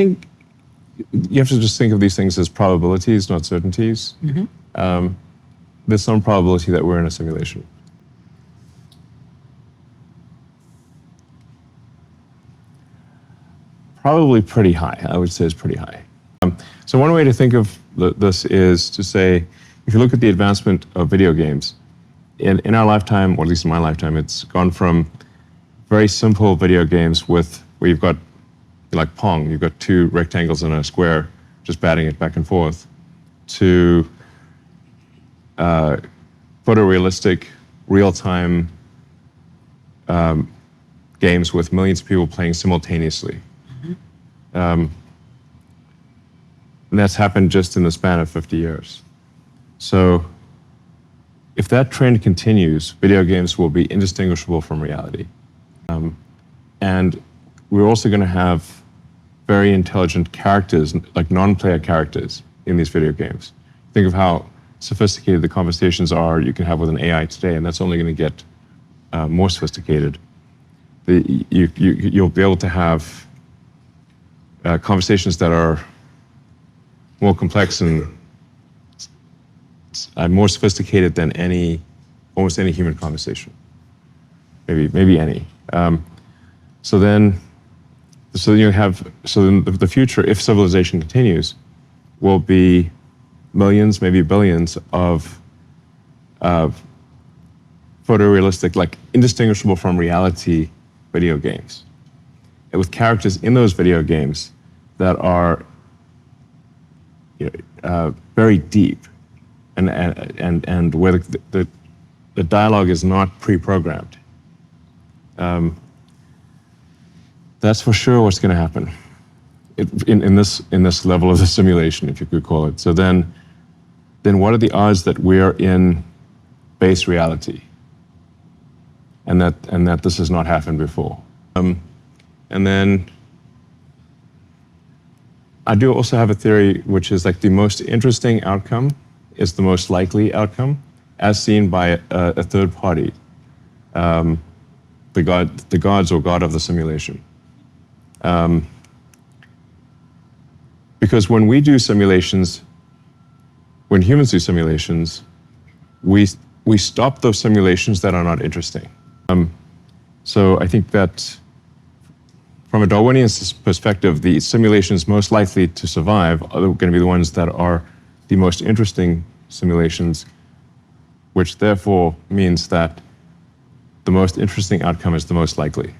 think you have to just think of these things as probabilities, not certainties. There's some probability that we're in a simulation. Probably pretty high. I would say it's pretty high. So one way to think of this is to say, if you look at the advancement of video games, in our lifetime, or at least in my lifetime, it's gone from very simple video games where you've got, like Pong, you've got two rectangles and a square, just batting it back and forth, to photorealistic, real-time games with millions of people playing simultaneously. And that's happened just in the span of 50 years. So if that trend continues, video games will be indistinguishable from reality. And we're also going to have very intelligent characters, like non-player characters, in these video games. Think of how sophisticated the conversations are you can have with an AI today, and that's only going to get more sophisticated. You'll be able to have conversations that are more complex and more sophisticated than almost any human conversation. Maybe any. So then the future, if civilization continues, will be millions, maybe billions of photorealistic, like indistinguishable from reality video games, and with characters in those video games that are very deep, and where the dialogue is not pre-programmed. That's for sure what's going to happen in this level of the simulation, if you could call it. So then what are the odds that we're in base reality, and that this has not happened before? And then I do also have a theory which is like the most interesting outcome is the most likely outcome, as seen by a third party, the gods or God of the simulation. Because when we do simulations, when humans do simulations, we stop those simulations that are not interesting. So I think that from a Darwinian perspective, the simulations most likely to survive are going to be the ones that are the most interesting simulations, which therefore means that the most interesting outcome is the most likely.